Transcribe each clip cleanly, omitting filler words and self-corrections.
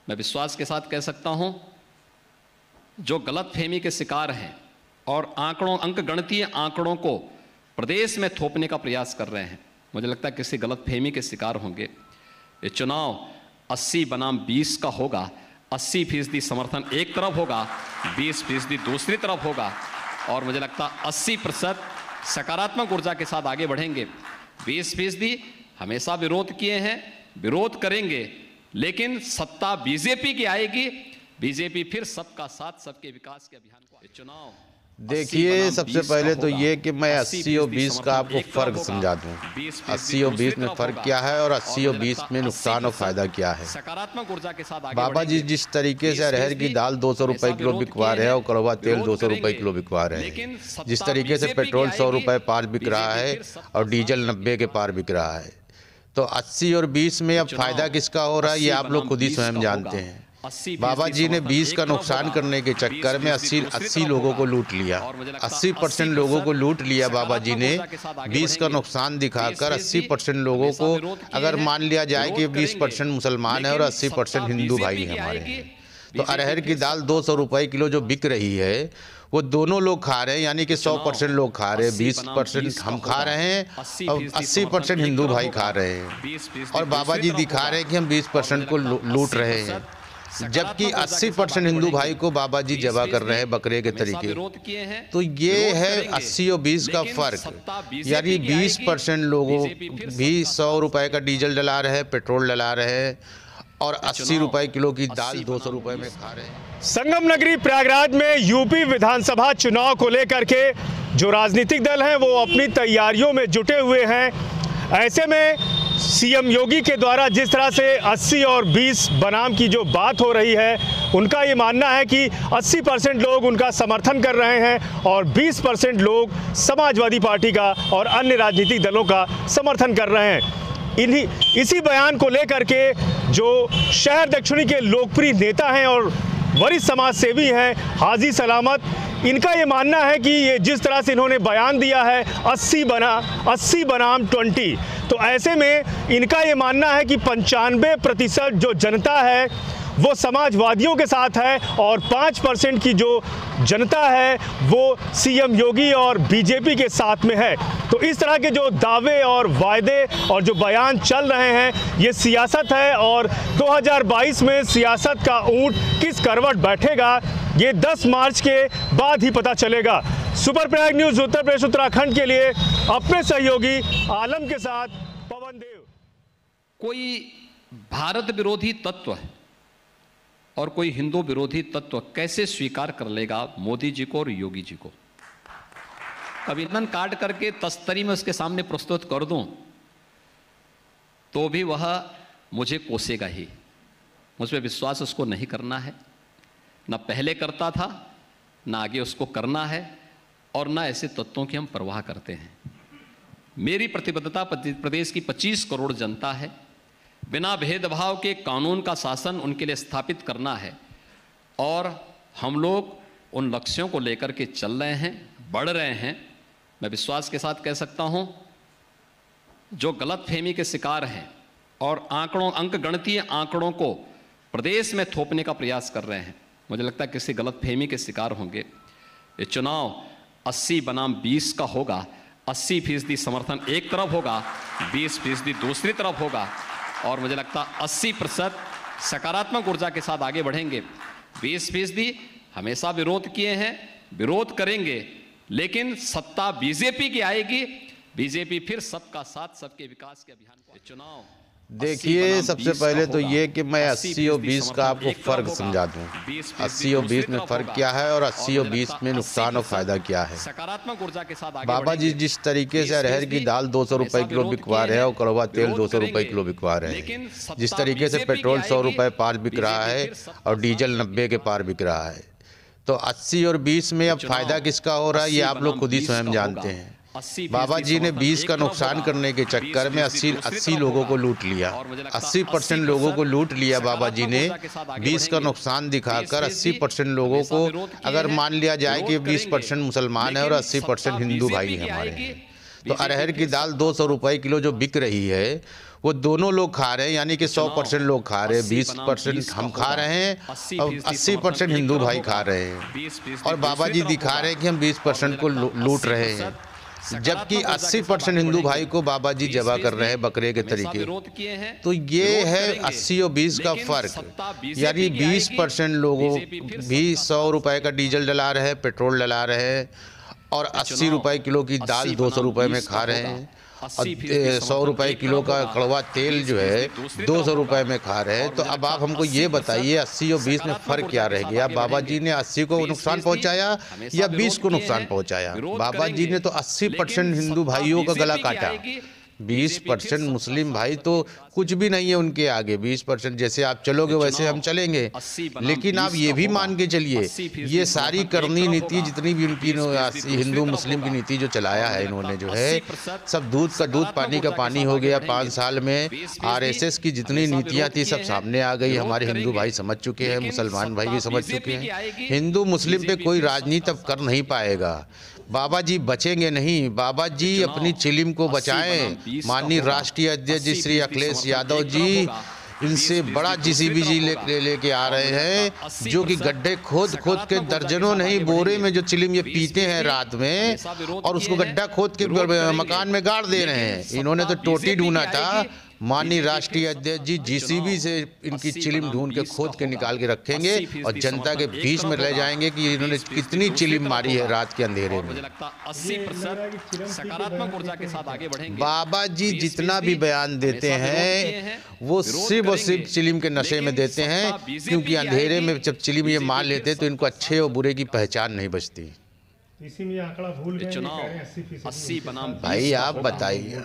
मैं विश्वास के साथ कह सकता हूं, जो गलतफहमी के शिकार हैं और अंकगणितीय आंकड़ों को प्रदेश में थोपने का प्रयास कर रहे हैं, मुझे लगता है किसी गलतफहमी के शिकार होंगे। ये चुनाव 80 बनाम 20 का होगा। 80% समर्थन एक तरफ होगा, 20% दूसरी तरफ होगा, और मुझे लगता है 80% सकारात्मक ऊर्जा के साथ आगे बढ़ेंगे। 20% हमेशा विरोध किए हैं, विरोध करेंगे, लेकिन सत्ता बीजेपी की आएगी। बीजेपी फिर सबका साथ, सबके विकास के अभियान को चुनाव। देखिए, सबसे पहले तो ये कि मैं 80 और 20 का आपको फ़र्क समझा दूं। 80 और 20 में फ़र्क क्या है और 80 और 20 में नुकसान और फ़ायदा क्या है। सकारात्मक ऊर्जा के साथ आगे बाबा जी जिस तरीके से अरहर की दाल 200 रुपए किलो बिकवा रहे हैं और कड़वा तेल 200 रुपए किलो बिकवा रहे हैं, जिस तरीके से पेट्रोल 100 रुपए पार बिक रहा है और डीजल 90 के पार बिक रहा है, तो 80 और 20 में अब फ़ायदा किसका हो रहा है ये आप लोग खुद ही स्वयं जानते हैं। बाबा जी ने 20 का नुकसान करने के चक्कर में 80 लोगों को लूट लिया। 80% लोगों को लूट लिया बाबा जी ने। 20 का नुकसान दिखाकर 80% लोगों को, अगर मान लिया जाए कि 20% मुसलमान है और 80% हिंदू भाई हमारे हैं, तो अरहर की दाल 200 रुपए किलो जो बिक रही है वो दोनों लोग खा रहे हैं, यानी कि 100% लोग खा रहे हैं। 20% हम खा रहे हैं और 80% हिंदू भाई खा रहे हैं, और बाबा जी दिखा रहे हैं कि हम 20% को लूट रहे हैं, जबकि 80% हिंदू भाई को बाबा जी जबा कर रहे हैं बकरे के तरीके। तो ये है 80 और 20 का फर्क, यानी 20% लोगों भी 100 रुपए का डीजल डला रहे हैं, पेट्रोल डला रहे हैं, और 80 रुपए किलो की दाल 200 रुपए में खा रहे हैं। संगम नगरी प्रयागराज में यूपी विधानसभा चुनाव को लेकर के जो राजनीतिक दल हैं वो अपनी तैयारियों में जुटे हुए हैं। ऐसे में सीएम योगी के द्वारा जिस तरह से 80 और 20 बनाम की जो बात हो रही है, उनका ये मानना है कि 80% लोग उनका समर्थन कर रहे हैं और 20% लोग समाजवादी पार्टी का और अन्य राजनीतिक दलों का समर्थन कर रहे हैं। इसी बयान को लेकर के जो शहर दक्षिणी के लोकप्रिय नेता हैं और वरिष्ठ समाज सेवी हैं हाजी सलामत, इनका ये मानना है कि ये जिस तरह से इन्होंने बयान दिया है 80 बनाम 20, तो ऐसे में इनका ये मानना है कि 95% जो जनता है वो समाजवादियों के साथ है और 5% की जो जनता है वो सीएम योगी और बीजेपी के साथ में है। तो इस तरह के जो दावे और वायदे और जो बयान चल रहे हैं ये सियासत है, और 2022 में सियासत का ऊंट किस करवट बैठेगा ये 10 मार्च के बाद ही पता चलेगा। सुपर प्रयाग न्यूज़ उत्तर प्रदेश उत्तराखंड के लिए अपने सहयोगी आलम के साथ पवन देव। कोई भारत विरोधी तत्व है और कोई हिंदू विरोधी तत्व कैसे स्वीकार कर लेगा मोदी जी को और योगी जी को? अभिनंदन काट करके तस्तरी में उसके सामने प्रस्तुत कर दूं तो भी वह मुझे कोसेगा ही। मुझ पर विश्वास उसको नहीं करना है, ना पहले करता था, ना आगे उसको करना है, और ना ऐसे तत्वों की हम परवाह करते हैं। मेरी प्रतिबद्धता प्रदेश की 25 करोड़ जनता है। बिना भेदभाव के कानून का शासन उनके लिए स्थापित करना है, और हम लोग उन लक्ष्यों को लेकर के चल रहे हैं, बढ़ रहे हैं। मैं विश्वास के साथ कह सकता हूं, जो गलतफहमी के शिकार हैं और अंकगणितीय आंकड़ों को प्रदेश में थोपने का प्रयास कर रहे हैं, मुझे लगता है किसी गलतफहमी के शिकार होंगे। ये चुनाव 80 बनाम 20 का होगा। 80% समर्थन एक तरफ होगा, 20% दूसरी तरफ होगा, और मुझे लगता है 80% सकारात्मक ऊर्जा के साथ आगे बढ़ेंगे। 20% हमेशा विरोध किए हैं, विरोध करेंगे, लेकिन सत्ता बीजेपी की आएगी। बीजेपी फिर सबका साथ, सबके विकास के अभियान को चुनाव। देखिए, सबसे पहले तो ये कि मैं 80 और 20 का आपको फ़र्क समझा दूं। 80 और 20 में फ़र्क क्या है और 80 और 20 में नुकसान और फ़ायदा क्या है। सकारात्मक ऊर्जा के साथ आगे बाबा जी जिस तरीके से अरहर की दाल 200 रुपए किलो बिकवा रहे हैं और कड़वा तेल 200 रुपए किलो बिकवा रहे हैं, जिस तरीके से पेट्रोल 100 रुपए पार बिक रहा है और डीजल 90 के पार बिक रहा है, तो 80 और 20 में अब फ़ायदा किसका हो रहा है ये आप लोग खुद ही स्वयं जानते हैं। बाबा जी ने 20 का नुकसान करने के चक्कर में 80 लोगों को लूट लिया। 80% लोगों को लूट लिया बाबा जी ने। 20 का नुकसान दिखाकर 80% लोगों को, अगर मान लिया जाए कि 20% मुसलमान है और 80% हिंदू भाई हमारे हैं, तो अरहर की दाल 200 रुपए किलो जो बिक रही है वो दोनों लोग खा रहे हैं, यानी कि 100% लोग खा रहे हैं, 20% हम खा रहे हैं और 80% हिंदू भाई खा रहे हैं। और बाबा जी दिखा रहे हैं कि हम 20% को लूट रहे हैं, जबकि 80% हिंदू भाई को बाबा जी जबा कर रहे हैं बकरे के तरीके। तो ये है 80 और 20 का फर्क, यानी 20% लोगों भी 100 रुपए का डीजल डला रहे हैं, पेट्रोल डला रहे हैं, और 80 रुपए किलो की दाल 200 रुपए में खा रहे हैं, और 100 रुपए किलो का कड़वा तेल जो है 200 रुपए में खा रहे हैं। तो अब आप हमको ये बताइए 80 और 20 में फर्क क्या रह गया? बाबा जी ने 80 को नुकसान पहुंचाया या 20 को नुकसान पहुंचाया? बाबा जी ने तो 80% हिंदू भाइयों का गला काटा, 20% मुस्लिम भाई तो कुछ भी नहीं है उनके आगे। 20% जैसे आप चलोगे वैसे हम चलेंगे। लेकिन आप ये भी मान के चलिए, ये सारी करनी नीति जितनी भी उनकी हिंदू मुस्लिम की नीति जो चलाया है इन्होंने, जो है सब दूध का दूध पानी का पानी हो गया। 5 साल में RSS की जितनी नीतियां थी सब सामने आ गई। हमारे हिंदू भाई समझ चुके हैं, मुसलमान भाई भी समझ चुके हैं। हिंदू मुस्लिम पे कोई राजनीति अब कर नहीं पाएगा। बाबा जी बचेंगे नहीं, बाबा जी अपनी चिलिम को बचाएं। माननीय राष्ट्रीय अध्यक्ष जी श्री अखिलेश यादव जी इनसे बड़ा GCBG लेके आ रहे हैं, जो कि गड्ढे खोद खोद के दर्जनों नहीं बोरे में जो चिलिम ये पीते हैं रात में, और उसको गड्ढा खोद के मकान में गाड़ दे रहे हैं। इन्होंने तो टोटी ढूंढा था, माननीय राष्ट्रीय अध्यक्ष जी GCB से इनकी चिलिम ढूंढ के खोद के निकाल के रखेंगे और जनता के बीच में ले जाएंगे कि इन्होंने कितनी चिलिम मारी है रात के अंधेरे में। बाबा जी जितना भी बयान देते हैं वो सिर्फ और सिर्फ चिलिम के नशे में देते हैं, क्योंकि अंधेरे में जब चिलिम ये मान लेते तो इनको अच्छे और बुरे की पहचान नहीं बचती। इसी में आंकड़ा भूल गए, चुनाव 80 बनाम भाई आप बताइए,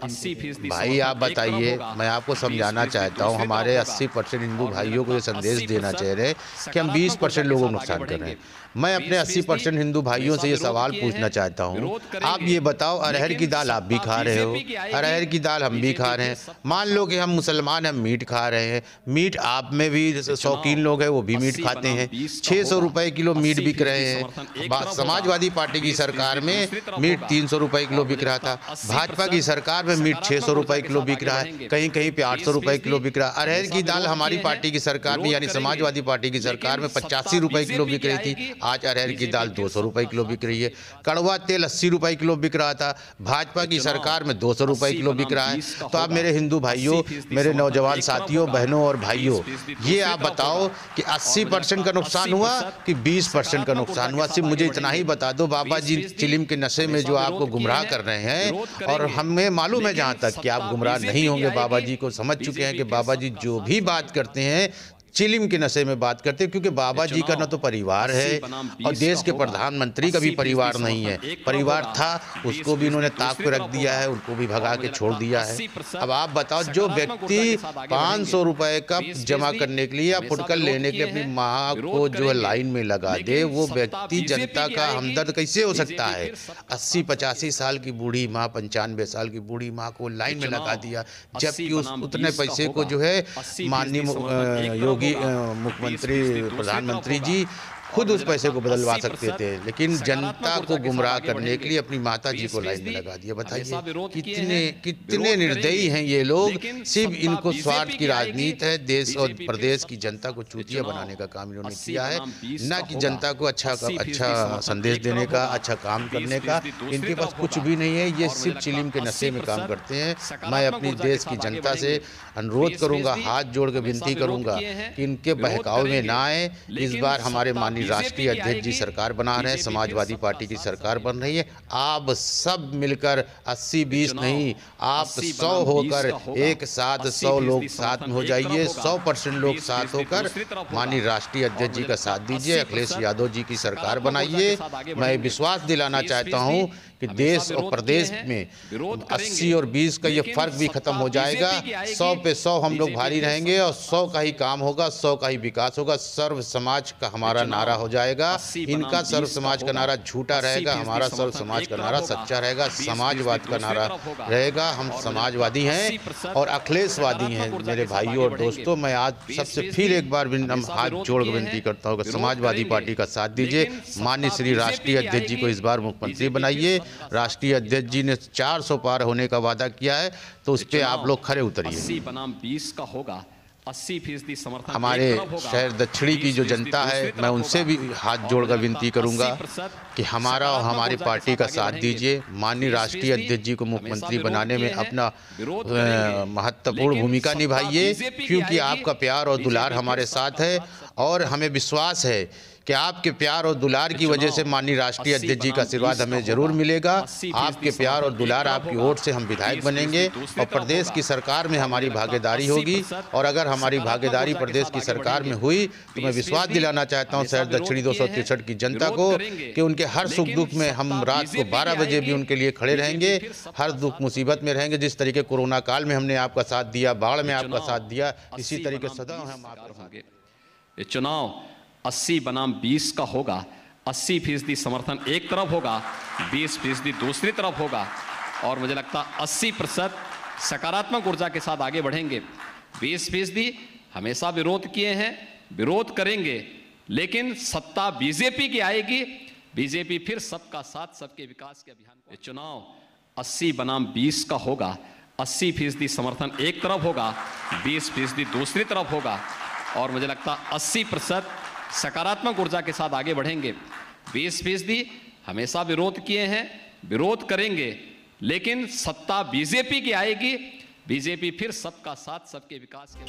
भाई आप बताइए, मैं आपको समझाना चाहता हूँ, हमारे 80% हिंदू भाइयों को ये संदेश देना चाह रहे हैं कि हम 20% लोगों को नुकसान कर रहे हैं। मैं अपने 80% हिंदू भाइयों से ये सवाल पूछना चाहता हूँ, आप ये बताओ, अरहर की दाल आप भी खा रहे हो, अरहर की दाल हम भी खा रहे हैं। मान लो कि हम मुसलमान, हम मीट खा रहे हैं, मीट आप में भी शौकीन लोग हैं, वो भी मीट खाते हैं। 600 रुपए किलो मीट बिक रहे हैं। समाजवादी पार्टी की सरकार में मीट 300 रुपए किलो बिक रहा था, भाजपा की सरकार में मीट 600 रुपए किलो बिक रहा है, कहीं कहीं पे 800 रुपए किलो बिक रहा है। अरहर की दाल हमारी पार्टी की सरकार में, यानी समाजवादी पार्टी की सरकार में 85 रुपए किलो बिक रही थी, आज अरहर की दाल 200 रुपए किलो बिक रही है। कड़वा तेल 80 रुपए किलो बिक रहा था, भाजपा की सरकार में 200 रुपए किलो बिक रहा है। तो आप मेरे हिंदू भाइयों, मेरे नौजवान साथियों, बहनों और भाइयों, ये आप बताओ कि 80% का नुकसान हुआ कि 20% का नुकसान हुआ? सिर्फ मुझे इतना ही बता दो। बाबा जी चिलिम के नशे में जो आपको गुमराह कर रहे हैं, और हमें मालूम है जहाँ तक कि आप गुमराह नहीं होंगे, बाबा जी को समझ चुके हैं कि बाबा जी जो भी बात करते हैं चिलिम के नशे में बात करते हैं, क्योंकि बाबा जी का न तो परिवार है और देश के प्रधानमंत्री का भी परिवार नहीं है। परिवार था उसको भी इन्होंने ताक पे रख दिया है, उनको भी भगा के छोड़ दिया है। अब आप बताओ, जो व्यक्ति 500 रुपए का जमा करने के लिए या फुटकर लेने के लिए अपनी माँ को जो है लाइन में लगा दे, वो व्यक्ति जनता का हमदर्द कैसे हो सकता है? 80-85 साल की बूढ़ी माँ, 95 साल की बूढ़ी माँ को लाइन में लगा दिया, जबकि उतने पैसे को जो है माननीय मुख्यमंत्री, प्रधानमंत्री जी खुद उस पैसे को बदलवा सकते थे, लेकिन जनता को गुमराह करने के लिए अपनी माता जी को लाइन में लगा दिया। बताइए कितने निर्दयी हैं ये लोग। सिर्फ इनको स्वार्थ की राजनीति है, देश और प्रदेश की जनता को चूतिया बनाने का काम इन्होंने किया है, न कि जनता को अच्छा संदेश देने का, अच्छा काम करने का। इनके पास कुछ भी नहीं है, ये सिर्फ चिलिम के नशे में काम करते हैं। मैं अपनी देश की जनता से अनुरोध करूंगा, हाथ जोड़ के विनती करूंगा कि इनके बहकाव में ना आए। इस बार हमारे माननीय राष्ट्रीय अध्यक्ष जी सरकार बना रहे हैं, समाजवादी पार्टी की सरकार बन रही है। आप सब मिलकर 80-20 नहीं, आप 100 होकर एक साथ 100 लोग साथ में हो जाइए, 100% लोग साथ होकर माननीय राष्ट्रीय अध्यक्ष जी का साथ दीजिए, अखिलेश यादव जी की सरकार बनाइए। मैं विश्वास दिलाना चाहता हूं कि देश और प्रदेश में 80 और 20 का ये फर्क भी खत्म हो जाएगा। 100 पे 100 हम लोग भारी रहेंगे और 100 का ही काम होगा, 100 का ही विकास होगा। सर्व समाज का हमारा नारा हो जाएगा। इनका सर्व समाज का नारा झूठा रहेगा, हमारा सर्व समाज का नारा सच्चा रहेगा, समाजवाद का नारा रहेगा। हम समाजवादी हैं और अखिलेशवादी हैं। मेरे भाइयों और दोस्तों, मैं आज सबसे फिर एक बार हाथ जोड़ कर विनती करता हूँ कि समाजवादी पार्टी का साथ दीजिए, माननीय श्री राष्ट्रीय अध्यक्ष जी को इस बार मुख्यमंत्री बनाइए। राष्ट्रीय अध्यक्ष जी ने 400 पार होने का वादा किया है, तो उस पर आप लोग खरे उतरिए। 80 बनाम 20 का होगा, 80% समर्थन हमारे शहर दक्षिणी की जो जनता है, मैं उनसे भी हाथ जोड़कर विनती करूंगा कि हमारा और हमारी पार्टी का साथ दीजिए। माननीय राष्ट्रीय अध्यक्ष जी को मुख्यमंत्री बनाने में अपना महत्वपूर्ण भूमिका निभाइए, क्योंकि आपका प्यार और दुलार हमारे साथ है और हमें विश्वास है कि आपके प्यार और दुलार की वजह से माननीय राष्ट्रीय अध्यक्ष जी का आशीर्वाद हमें जरूर मिलेगा। आपके प्यार और दुलार, आपकी वोट से हम विधायक बनेंगे और प्रदेश की सरकार में हमारी भागीदारी होगी। और अगर हमारी भागीदारी प्रदेश की सरकार में हुई तो मैं विश्वास दिलाना चाहता हूं शहर दक्षिणी 263 की जनता को कि उनके हर सुख दुख में हम रात को 12 बजे भी उनके लिए खड़े रहेंगे, हर दुख मुसीबत में रहेंगे। जिस तरीके कोरोना काल में हमने आपका साथ दिया, बाढ़ में आपका साथ दिया, इसी तरीके सदैव हम आपका साथ। ये चुनाव 80 बनाम 20 का होगा। 80% समर्थन एक तरफ होगा, 20% दूसरी तरफ होगा और मुझे लगता है 80% सकारात्मक ऊर्जा के साथ आगे बढ़ेंगे। 20% हमेशा विरोध किए हैं, विरोध करेंगे, लेकिन सत्ता बीजेपी की आएगी। बीजेपी फिर सबका साथ, सबके विकास के अभियान को। चुनाव 80 बनाम 20 का होगा। 80% समर्थन एक तरफ होगा, 20% दूसरी तरफ होगा और मुझे लगता है 80% सकारात्मक ऊर्जा के साथ आगे बढ़ेंगे। 20% हमेशा विरोध किए हैं, विरोध करेंगे, लेकिन सत्ता बीजेपी की आएगी। बीजेपी फिर सबका साथ, सबके विकास के